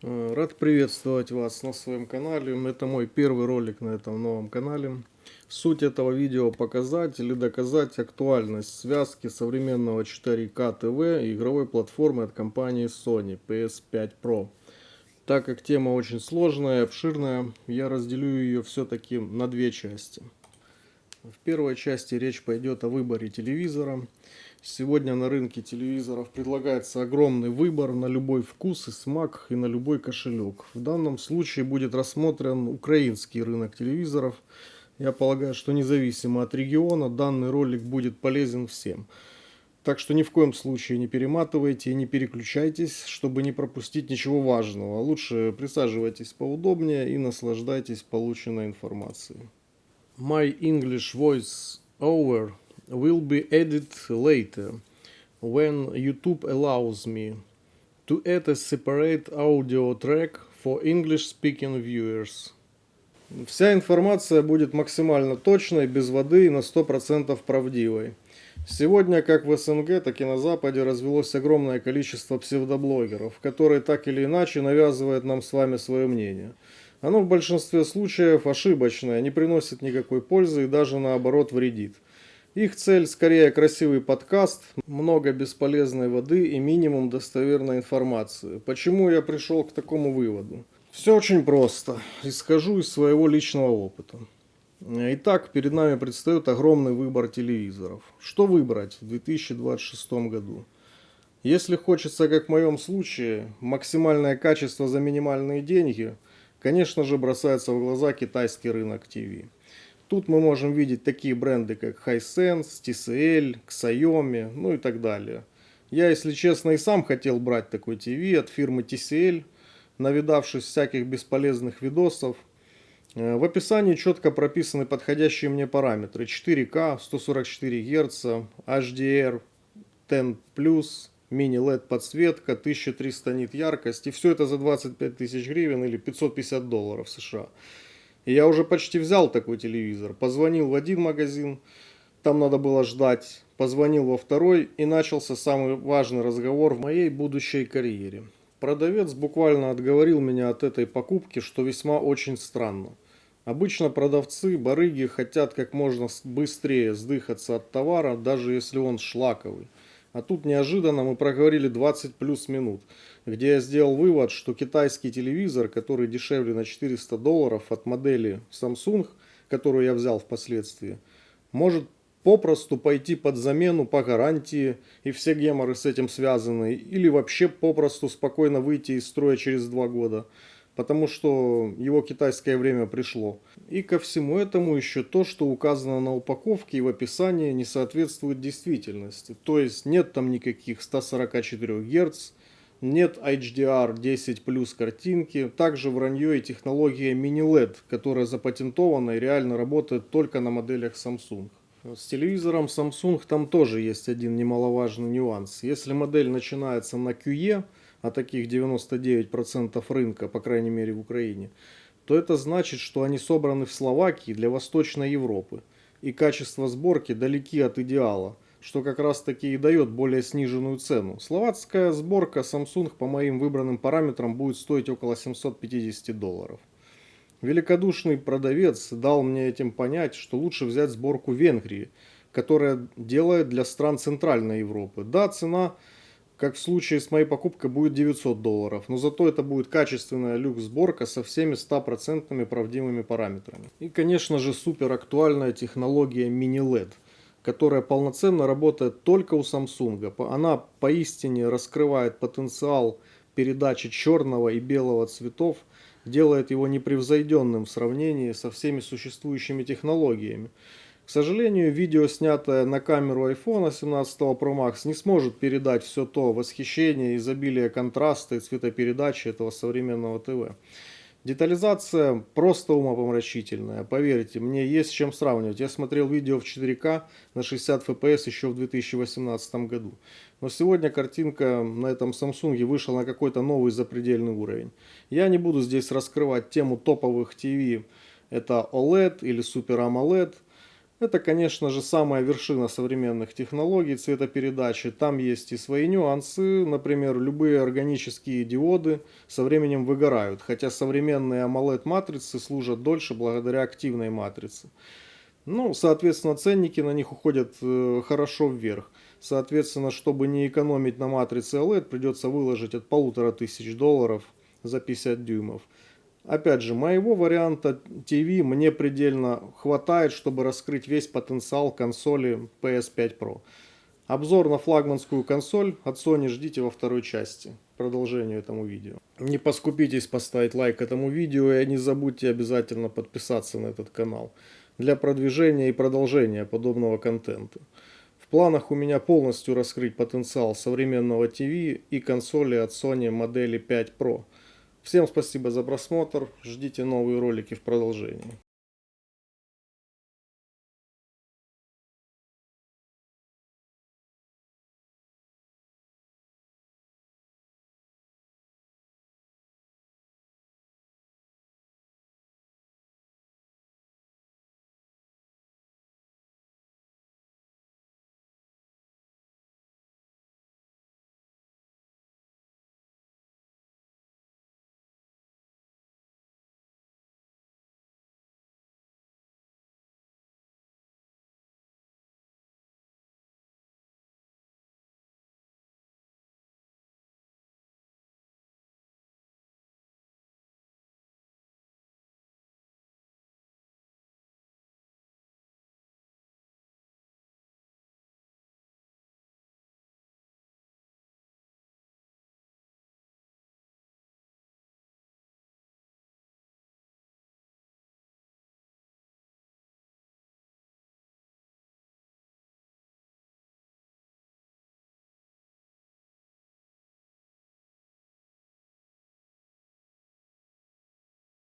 Рад приветствовать вас на своем канале. Это мой первый ролик на этом новом канале. Суть этого видео показать или доказать актуальность связки современного 4К ТВ и игровой платформы от компании Sony PS5 Pro. Так как тема очень сложная и обширная, я разделю ее все-таки на две части. В первой части речь пойдет о выборе телевизора. Сегодня на рынке телевизоров предлагается огромный выбор на любой вкус и смак и на любой кошелек. В данном случае будет рассмотрен украинский рынок телевизоров. Я полагаю, что независимо от региона данный ролик будет полезен всем. Так что ни в коем случае не перематывайте и не переключайтесь, чтобы не пропустить ничего важного. Лучше присаживайтесь поудобнее и наслаждайтесь полученной информацией. My English voice over will be added later when YouTube allows me to add a separate audio track for English-speaking viewers. Вся информация будет максимально точной, без воды и на 100% правдивой. Сегодня как в СНГ, так и на Западе развелось огромное количество псевдоблогеров, которые так или иначе навязывают нам с вами свое мнение. Оно в большинстве случаев ошибочное, не приносит никакой пользы и даже наоборот вредит. Их цель скорее красивый подкаст, много бесполезной воды и минимум достоверной информации. Почему я пришел к такому выводу? Все очень просто. Исхожу из своего личного опыта. Итак, перед нами предстает огромный выбор телевизоров. Что выбрать в 2026 году? Если хочется, как в моем случае, максимальное качество за минимальные деньги, конечно же бросается в глаза китайский рынок ТВ. Тут мы можем видеть такие бренды, как Hisense, TCL, Xiaomi, ну и так далее. Я, если честно, и сам хотел брать такой ТВ от фирмы TCL, навидавшись всяких бесполезных видосов. В описании четко прописаны подходящие мне параметры: 4К, 144 Гц, HDR, 10+, мини-LED подсветка, 1300 нит яркость. И все это за 25 тысяч гривен или $550 США. И я уже почти взял такой телевизор. Позвонил в один магазин, там надо было ждать. Позвонил во второй, и начался самый важный разговор в моей будущей карьере. Продавец буквально отговорил меня от этой покупки, что весьма очень странно. Обычно продавцы, барыги, хотят как можно быстрее сдыхаться от товара, даже если он шлаковый. А тут неожиданно мы проговорили 20 плюс минут, где я сделал вывод, что китайский телевизор, который дешевле на $400 от модели Samsung, которую я взял впоследствии, может попросту пойти под замену по гарантии и все геморры с этим связаны, или вообще попросту спокойно выйти из строя через 2 года, потому что его китайское время пришло. И ко всему этому еще то, что указано на упаковке и в описании, не соответствует действительности. То есть нет там никаких 144 Гц, нет HDR 10 плюс картинки, также вранье и технология mini-LED, которая запатентована и реально работает только на моделях Samsung. С телевизором Samsung там тоже есть один немаловажный нюанс. Если модель начинается на QE, а таких 99% рынка, по крайней мере в Украине, то это значит, что они собраны в Словакии для Восточной Европы. И качество сборки далеки от идеала, что как раз таки и дает более сниженную цену. Словацкая сборка Samsung по моим выбранным параметрам будет стоить около $750. Великодушный продавец дал мне этим понять, что лучше взять сборку Венгрии, которая делает для стран Центральной Европы. Да, цена, как в случае с моей покупкой, будет $900, но зато это будет качественная люкс-сборка со всеми 100% правдивыми параметрами. И, конечно же, супер актуальная технология mini-LED, которая полноценно работает только у Samsung. Она поистине раскрывает потенциал передачи черного и белого цветов, делает его непревзойденным в сравнении со всеми существующими технологиями. К сожалению, видео, снятое на камеру iPhone 17 Pro Max, не сможет передать все то восхищение, изобилие контраста и цветопередачи этого современного ТВ. Детализация просто умопомрачительная. Поверьте, мне есть с чем сравнивать. Я смотрел видео в 4К на 60 FPS еще в 2018 году. Но сегодня картинка на этом Samsung вышла на какой-то новый запредельный уровень. Я не буду здесь раскрывать тему топовых ТВ. Это OLED или Super AMOLED. Это, конечно же, самая вершина современных технологий цветопередачи. Там есть и свои нюансы. Например, любые органические диоды со временем выгорают, хотя современные AMOLED-матрицы служат дольше благодаря активной матрице. Ну, соответственно, ценники на них уходят хорошо вверх. Соответственно, чтобы не экономить на матрице OLED, придется выложить от $1500 за 50 дюймов. Опять же, моего варианта TV мне предельно хватает, чтобы раскрыть весь потенциал консоли PS5 Pro. Обзор на флагманскую консоль от Sony ждите во второй части, продолжению этому видео. Не поскупитесь поставить лайк этому видео и не забудьте обязательно подписаться на этот канал для продвижения и продолжения подобного контента. В планах у меня полностью раскрыть потенциал современного TV и консоли от Sony модели 5 Pro. Всем спасибо за просмотр, ждите новые ролики в продолжении.